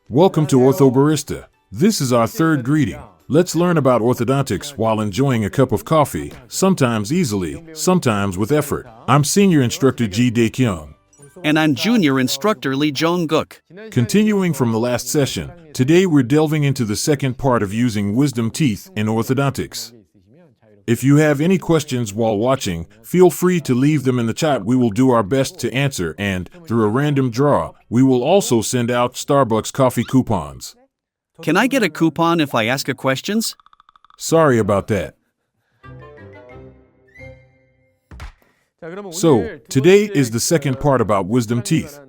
Welcome to Ortho Barista. This is our third greeting. Let's learn about orthodontics while enjoying a cup of coffee, sometimes easily, sometimes with effort. I'm Senior Instructor Ji Dae-kyung. And I'm Junior Instructor Lee Jong-guk. Continuing from the last session, today we're delving into the second part of using wisdom teeth in orthodontics. If you have any questions while watching, feel free to leave them in the chat. We will do our best to answer, and, through a random draw, we will also send out Starbucks coffee coupons. Can I get a coupon if I ask a questions? Sorry about that. So, today is the second part about wisdom teeth.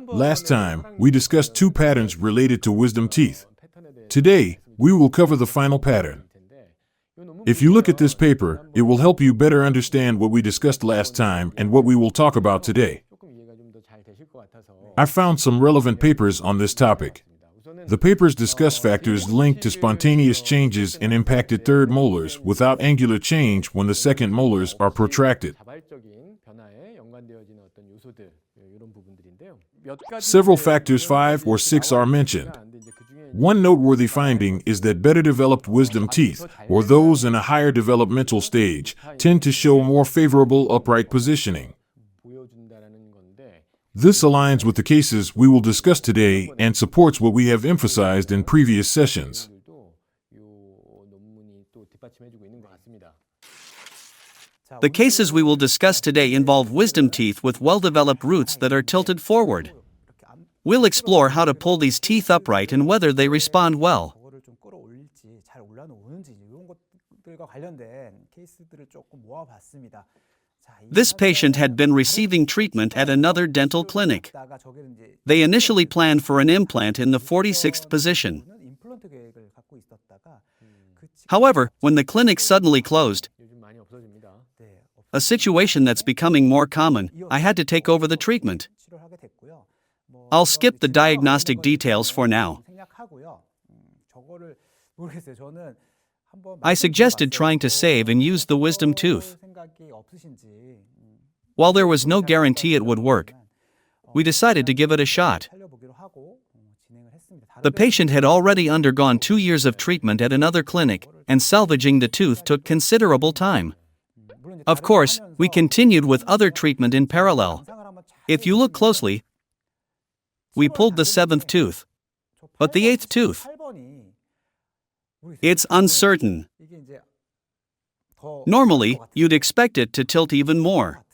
Last time, we discussed two patterns related to wisdom teeth. Today, we will cover the final pattern. If you look at this paper, it will help you better understand what we discussed last time and what we will talk about today. I found some relevant papers on this topic. The papers discuss factors linked to spontaneous changes in impacted third molars without angular change when the second molars are protracted. Several factors, 5 or 6, are mentioned. One noteworthy finding is that better developed wisdom teeth, or those in a higher developmental stage, tend to show more favorable upright positioning. This aligns with the cases we will discuss today and supports what we have emphasized in previous sessions. The cases we will discuss today involve wisdom teeth with well-developed roots that are tilted forward. We'll explore how to pull these teeth upright and whether they respond well. This patient had been receiving treatment at another dental clinic. They initially planned for an implant in the 46th position. However, when the clinic suddenly closed, a situation that's becoming more common, I had to take over the treatment. I'll skip the diagnostic details for now. I suggested trying to save and use the wisdom tooth. While there was no guarantee it would work, we decided to give it a shot. The patient had already undergone 2 years of treatment at another clinic, and salvaging the tooth took considerable time. Of course, we continued with other treatment in parallel. If you look closely, we pulled the 7th tooth, but the 8th tooth, it's uncertain. Normally, you'd expect it to tilt even more.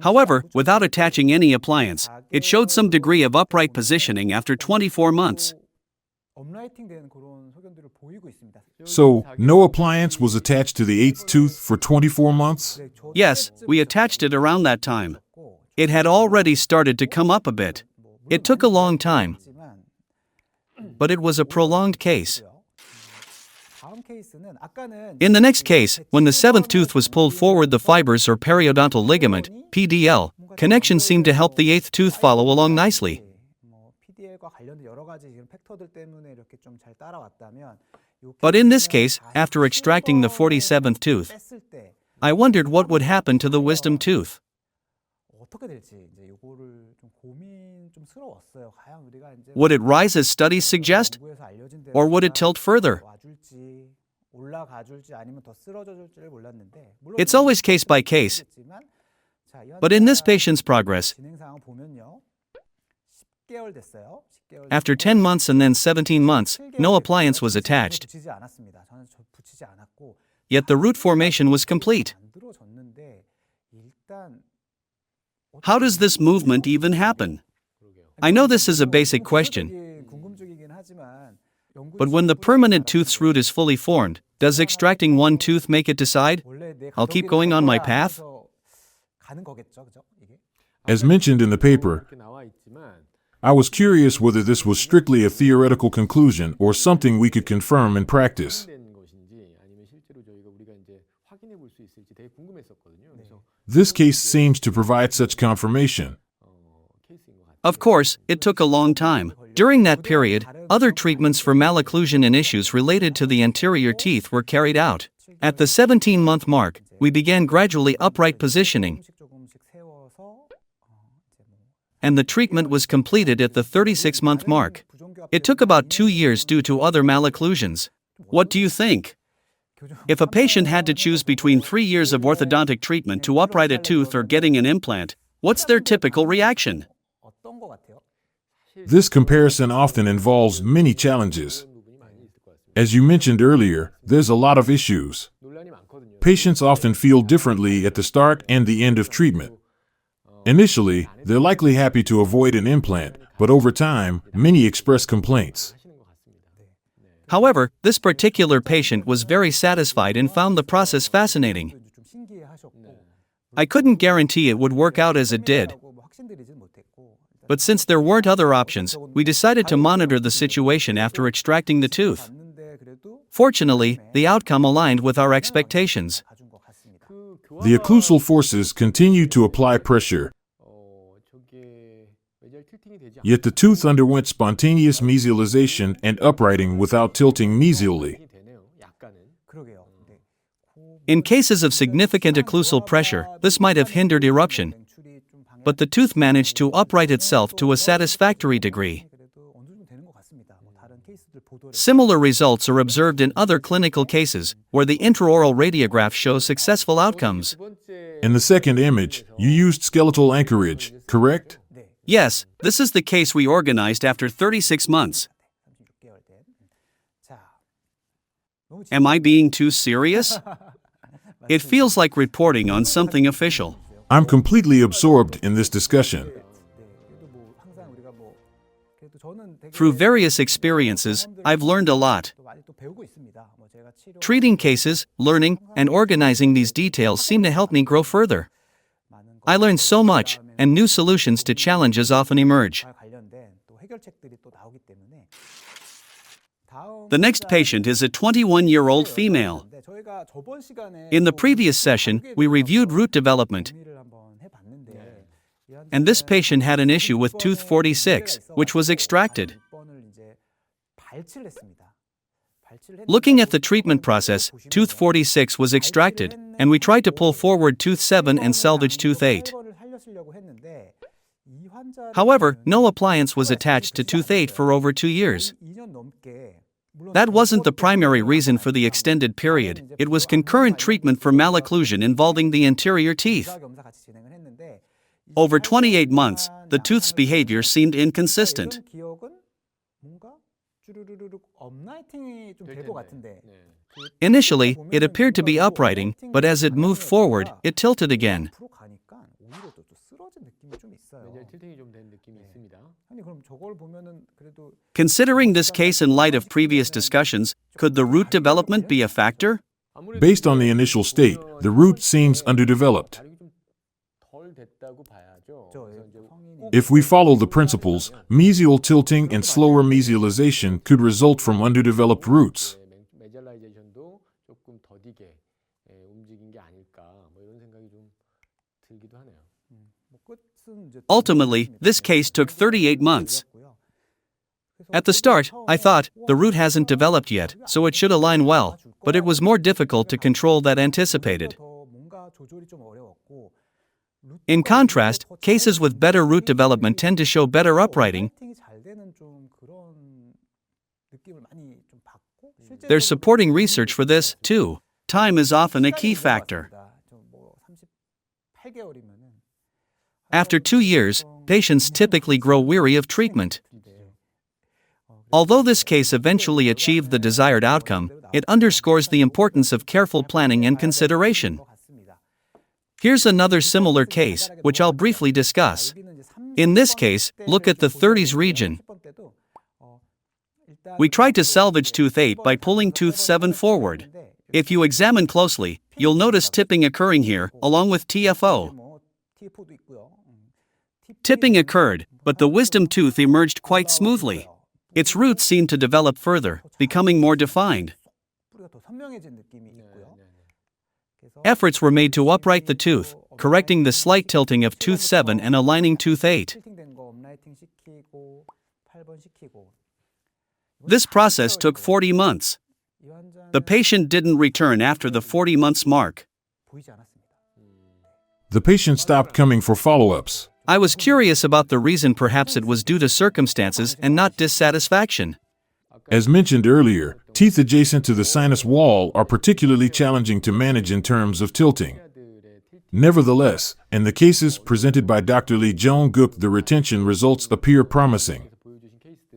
However, without attaching any appliance, it showed some degree of upright positioning after 24 months. So, no appliance was attached to the 8th tooth for 24 months? Yes, we attached it around that time. It had already started to come up a bit. It took a long time, but it was a prolonged case. In the next case, when the 7th tooth was pulled forward, the fibers or periodontal ligament, PDL, connection seemed to help the 8th tooth follow along nicely. But in this case, after extracting the 47th tooth, I wondered what would happen to the wisdom tooth. Would it rise as studies suggest? Or would it tilt further? It's always case by case. But in this patient's progress, after 10 months and then 17 months, no appliance was attached. Yet the root formation was complete. How does this movement even happen? I know this is a basic question, but when the permanent tooth's root is fully formed, does extracting one tooth make it decide, I'll keep going on my path? As mentioned in the paper, I was curious whether this was strictly a theoretical conclusion or something we could confirm in practice. This case seems to provide such confirmation. Of course, it took a long time. During that period, other treatments for malocclusion and issues related to the anterior teeth were carried out. At the 17-month mark, we began gradually upright positioning. and the treatment was completed at the 36-month mark. It took about 2 years due to other malocclusions. What do you think? If a patient had to choose between 3 years of orthodontic treatment to upright a tooth or getting an implant, what's their typical reaction? This comparison often involves many challenges. As you mentioned earlier, there's a lot of issues. Patients often feel differently at the start and the end of treatment. Initially, they're likely happy to avoid an implant, but over time, many express complaints. However, this particular patient was very satisfied and found the process fascinating. I couldn't guarantee it would work out as it did. But since there weren't other options, we decided to monitor the situation after extracting the tooth. Fortunately, the outcome aligned with our expectations. The occlusal forces continue to apply pressure, yet the tooth underwent spontaneous mesialization and uprighting without tilting mesially. In cases of significant occlusal pressure, this might have hindered eruption, but the tooth managed to upright itself to a satisfactory degree. Similar results are observed in other clinical cases, where the intraoral radiograph shows successful outcomes. In the second image, you used skeletal anchorage, correct? Yes, this is the case we organized after 36 months. Am I being too serious? It feels like reporting on something official. I'm completely absorbed in this discussion. Through various experiences, I've learned a lot. Treating cases, learning, and organizing these details seem to help me grow further. I learned so much, and new solutions to challenges often emerge. The next patient is a 21-year-old female. In the previous session, we reviewed root development, and this patient had an issue with tooth 46, which was extracted. Looking at the treatment process, tooth 46 was extracted, and we tried to pull forward tooth 7 and salvage tooth 8. However, no appliance was attached to tooth 8 for over 2 years. That wasn't the primary reason for the extended period, it was concurrent treatment for malocclusion involving the anterior teeth. Over 28 months, the tooth's behavior seemed inconsistent. Initially, it appeared to be uprighting, but as it moved forward, it tilted again. Considering this case in light of previous discussions, could the root development be a factor? Based on the initial state, the root seems underdeveloped. If we follow the principles, mesial tilting and slower mesialization could result from underdeveloped roots. Ultimately, this case took 38 months. At the start, I thought, the root hasn't developed yet, so it should align well, but it was more difficult to control than anticipated. In contrast, cases with better root development tend to show better uprighting. There's supporting research for this, too. Time is often a key factor. After 2 years, patients typically grow weary of treatment. Although this case eventually achieved the desired outcome, it underscores the importance of careful planning and consideration. Here's another similar case, which I'll briefly discuss. In this case, look at the 30s region. We tried to salvage tooth 8 by pulling tooth 7 forward. If you examine closely, you'll notice tipping occurring here, along with TFO. Tipping occurred, but the wisdom tooth emerged quite smoothly. Its roots seemed to develop further, becoming more defined. Efforts were made to upright the tooth, correcting the slight tilting of tooth 7 and aligning tooth 8. This process took 40 months. The patient didn't return after the 40 months mark. The patient stopped coming for follow-ups. I was curious about the reason. Perhaps it was due to circumstances and not dissatisfaction. As mentioned earlier, teeth adjacent to the sinus wall are particularly challenging to manage in terms of tilting. Nevertheless, in the cases presented by Dr. Lee Jong-guk, the retention results appear promising.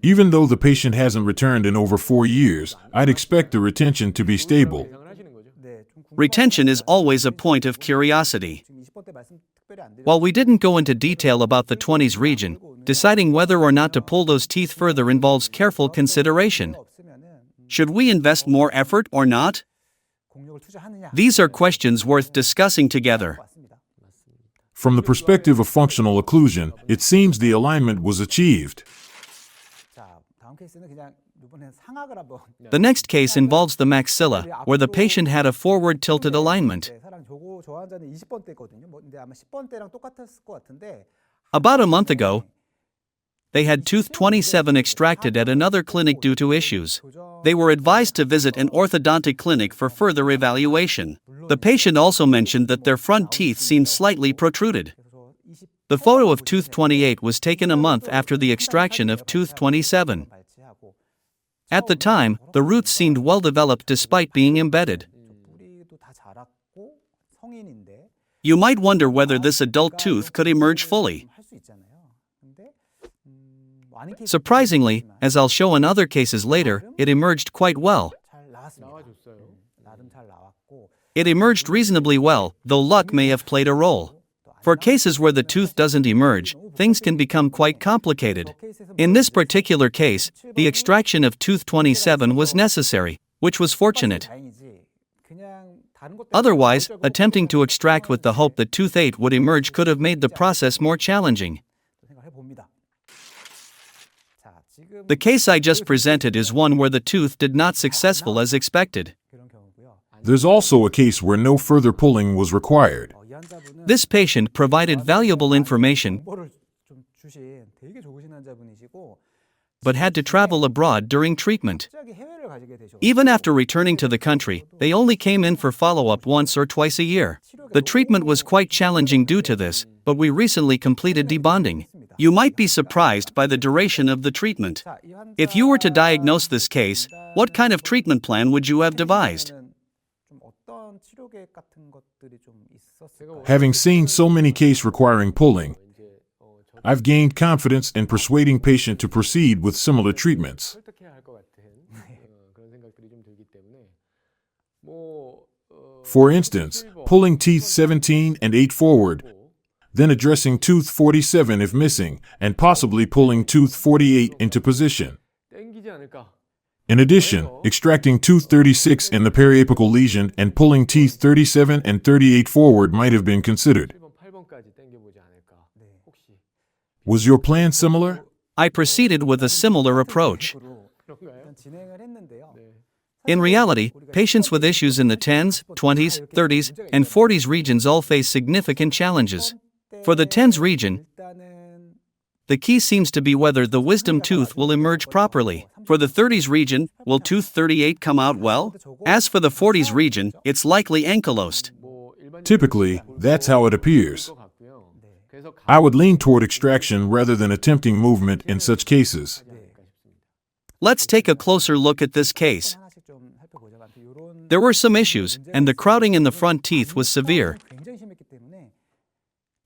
Even though the patient hasn't returned in over 4 years, I'd expect the retention to be stable. Retention is always a point of curiosity. While we didn't go into detail about the 20s region, deciding whether or not to pull those teeth further involves careful consideration. Should we invest more effort or not? These are questions worth discussing together. From the perspective of functional occlusion, it seems the alignment was achieved. The next case involves the maxilla, where the patient had a forward tilted alignment. About a month ago, they had tooth 27 extracted at another clinic due to issues. They were advised to visit an orthodontic clinic for further evaluation. The patient also mentioned that their front teeth seemed slightly protruded. The photo of tooth 28 was taken a month after the extraction of tooth 27. At the time, the roots seemed well developed despite being embedded. You might wonder whether this adult tooth could emerge fully. Surprisingly, as I'll show in other cases later, it emerged quite well. It emerged reasonably well, though luck may have played a role. For cases where the tooth doesn't emerge, things can become quite complicated. In this particular case, the extraction of tooth 27 was necessary, which was fortunate. Otherwise, attempting to extract with the hope that tooth 8 would emerge could have made the process more challenging. The case I just presented is one where the tooth did not successful as expected. There's also a case where no further pulling was required. This patient provided valuable information, but had to travel abroad during treatment. Even after returning to the country, they only came in for follow-up once or twice a year. The treatment was quite challenging due to this, but we recently completed debonding. You might be surprised by the duration of the treatment. If you were to diagnose this case, what kind of treatment plan would you have devised? Having seen so many cases requiring pulling, I've gained confidence in persuading patient to proceed with similar treatments. For instance, pulling teeth 17 and 8 forward, then addressing tooth 47 if missing, and possibly pulling tooth 48 into position. In addition, extracting tooth 36 in the periapical lesion and pulling teeth 37 and 38 forward might have been considered. Was your plan similar? I proceeded with a similar approach. In reality, patients with issues in the 10s, 20s, 30s, and 40s regions all face significant challenges. For the 10s region, the key seems to be whether the wisdom tooth will emerge properly. For the 30s region, will tooth 38 come out well? As for the 40s region, it's likely ankylosed. Typically, that's how it appears. I would lean toward extraction rather than attempting movement in such cases. Let's take a closer look at this case. There were some issues, and the crowding in the front teeth was severe,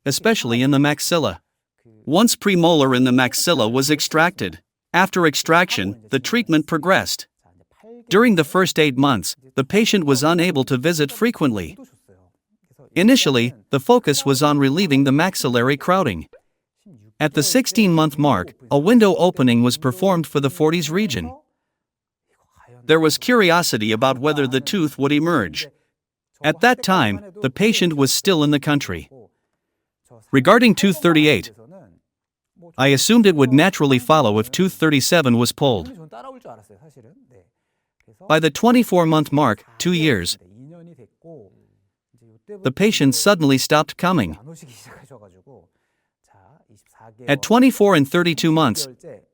especially in the maxilla. Once premolar in the maxilla was extracted. After extraction, the treatment progressed. During the first 8 months, the patient was unable to visit frequently. Initially, the focus was on relieving the maxillary crowding. At the 16-month mark, a window opening was performed for the 40s region. There was curiosity about whether the tooth would emerge. At that time, the patient was still in the country. Regarding tooth 38, I assumed it would naturally follow if tooth 37 was pulled. By the 24-month mark, 2 years, the patient suddenly stopped coming. At 24 and 32 months,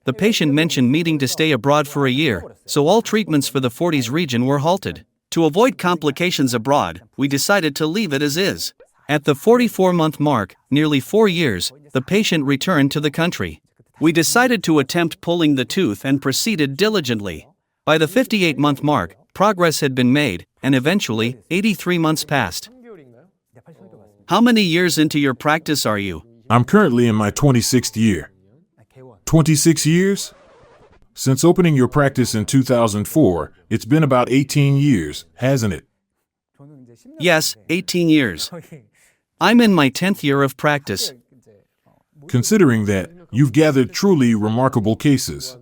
the patient mentioned needing to stay abroad for a year, so all treatments for the 40s region were halted. To avoid complications abroad, we decided to leave it as is. At the 44-month mark, nearly 4 years, the patient returned to the country. We decided to attempt pulling the tooth and proceeded diligently. By the 58-month mark, progress had been made, and eventually, 83 months passed. How many years into your practice are you? I'm currently in my 26th year. 26 years? Since opening your practice in 2004, it's been about 18 years, hasn't it? Yes, 18 years. I'm in my 10th year of practice. Considering that, you've gathered truly remarkable cases.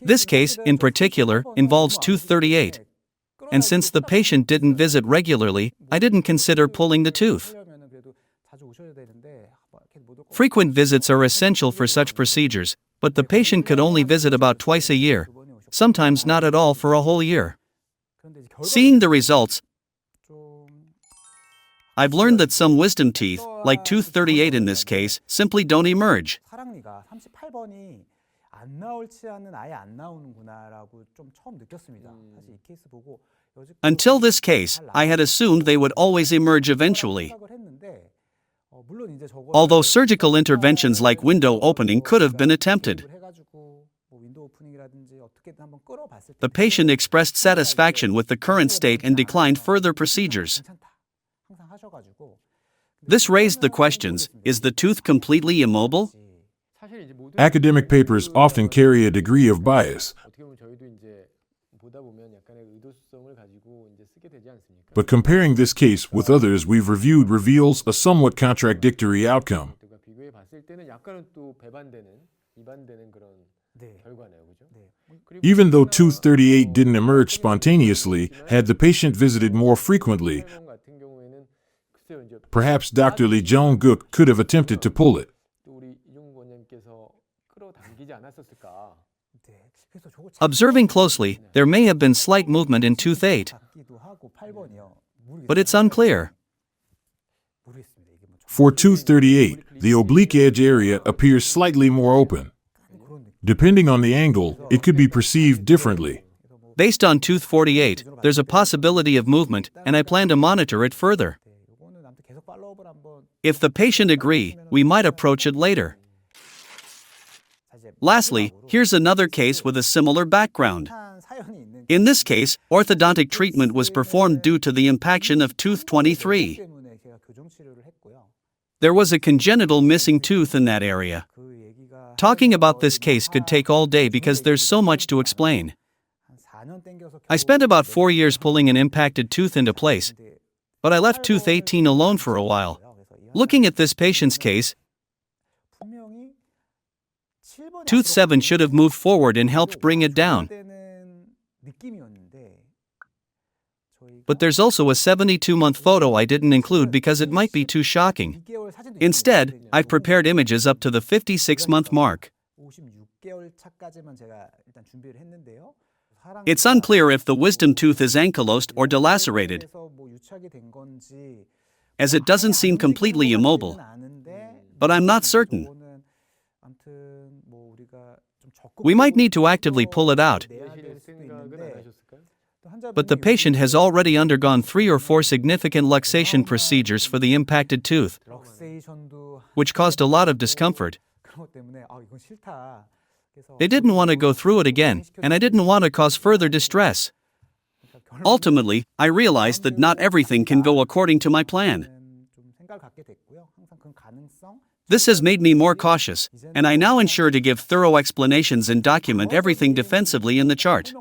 This case, in particular, involves tooth 38. And since the patient didn't visit regularly, I didn't consider pulling the tooth. Frequent visits are essential for such procedures, but the patient could only visit about twice a year, sometimes not at all for a whole year. Seeing the results, I've learned that some wisdom teeth, like tooth 38 in this case, simply don't emerge. Until this case, I had assumed they would always emerge eventually. Although surgical interventions like window opening could have been attempted. The patient expressed satisfaction with the current state and declined further procedures. This raised the questions: is the tooth completely immobile? Academic papers often carry a degree of bias. But comparing this case with others we've reviewed reveals a somewhat contradictory outcome. Even though tooth 38 didn't emerge spontaneously, had the patient visited more frequently, perhaps Dr. Lee Jong-guk could have attempted to pull it. Observing closely, there may have been slight movement in tooth 8, but it's unclear. For tooth 38, the oblique edge area appears slightly more open. Depending on the angle, it could be perceived differently. Based on tooth 48, there's a possibility of movement, and I plan to monitor it further. If the patient agrees, we might approach it later. Lastly, here's another case with a similar background. In this case, orthodontic treatment was performed due to the impaction of tooth 23. There was a congenital missing tooth in that area. Talking about this case could take all day because there's so much to explain. I spent about 4 years pulling an impacted tooth into place, but I left tooth 18 alone for a while. Looking at this patient's case, tooth 7 should have moved forward and helped bring it down. But there's also a 72-month photo I didn't include because it might be too shocking. Instead, I've prepared images up to the 56-month mark. It's unclear if the wisdom tooth is ankylosed or delacerated, as it doesn't seem completely immobile. But I'm not certain. We might need to actively pull it out. But the patient has already undergone 3 or 4 significant luxation procedures for the impacted tooth, which caused a lot of discomfort. They didn't want to go through it again, and I didn't want to cause further distress. Ultimately, I realized that not everything can go according to my plan. This has made me more cautious, and I now ensure to give thorough explanations and document everything defensively in the chart.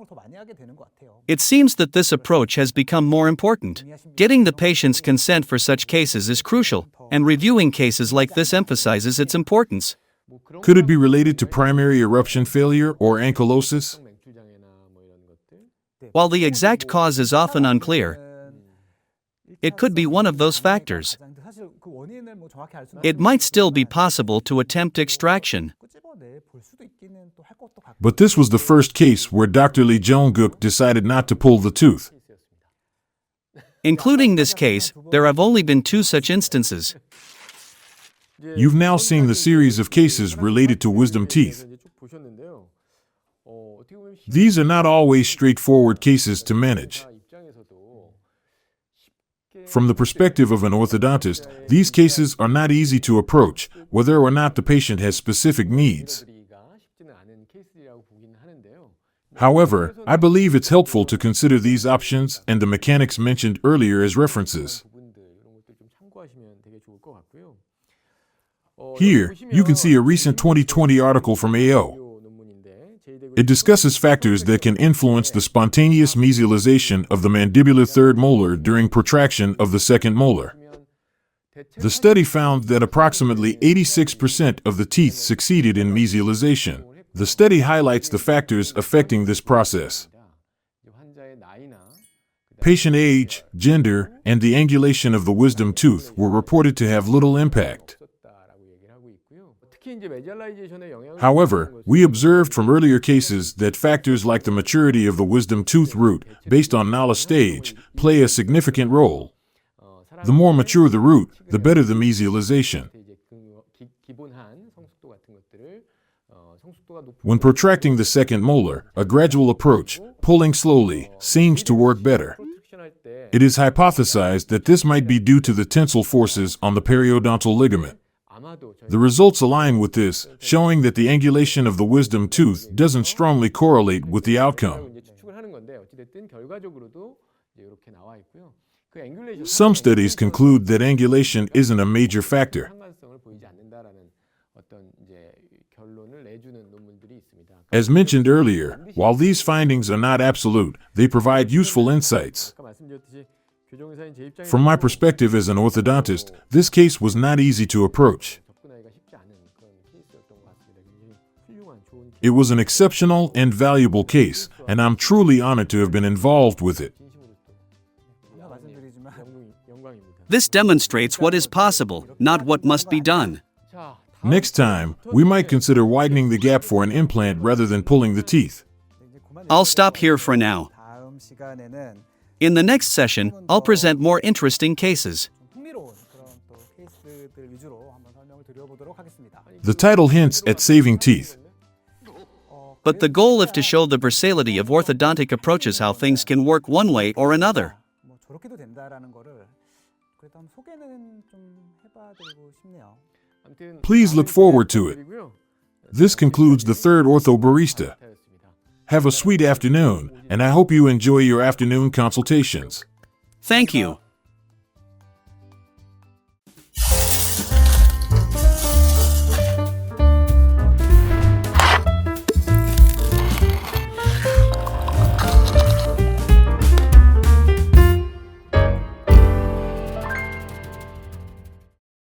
It seems that this approach has become more important. Getting the patient's consent for such cases is crucial, and reviewing cases like this emphasizes its importance. Could it be related to primary eruption failure or ankylosis? While the exact cause is often unclear, it could be one of those factors. It might still be possible to attempt extraction. But this was the first case where Dr. Lee Jong-guk decided not to pull the tooth. Including this case, there have only been 2 such instances. You've now seen the series of cases related to wisdom teeth. These are not always straightforward cases to manage. From the perspective of an orthodontist, these cases are not easy to approach, whether or not the patient has specific needs. However, I believe it's helpful to consider these options and the mechanics mentioned earlier as references. Here, you can see a recent 2020 article from AO. It discusses factors that can influence the spontaneous mesialization of the mandibular third molar during protraction of the second molar. The study found that approximately 86% of the teeth succeeded in mesialization. The study highlights the factors affecting this process. Patient age, gender, and the angulation of the wisdom tooth were reported to have little impact. However, we observed from earlier cases that factors like the maturity of the wisdom tooth root, based on knowledge stage, play a significant role. The more mature the root, the better the mesialization. When protracting the second molar, a gradual approach, pulling slowly, seems to work better. It is hypothesized that this might be due to the tensile forces on the periodontal ligament. The results align with this, showing that the angulation of the wisdom tooth doesn't strongly correlate with the outcome. Some studies conclude that angulation isn't a major factor. As mentioned earlier, while these findings are not absolute, they provide useful insights. From my perspective as an orthodontist, this case was not easy to approach. It was an exceptional and valuable case, and I'm truly honored to have been involved with it. This demonstrates what is possible, not what must be done. Next time, we might consider widening the gap for an implant rather than pulling the teeth. I'll stop here for now. In the next session, I'll present more interesting cases. The title hints at saving teeth. But the goal is to show the versatility of orthodontic approaches, how things can work one way or another. Please look forward to it. This concludes the third Ortho Barista. Have a sweet afternoon, and I hope you enjoy your afternoon consultations. Thank you.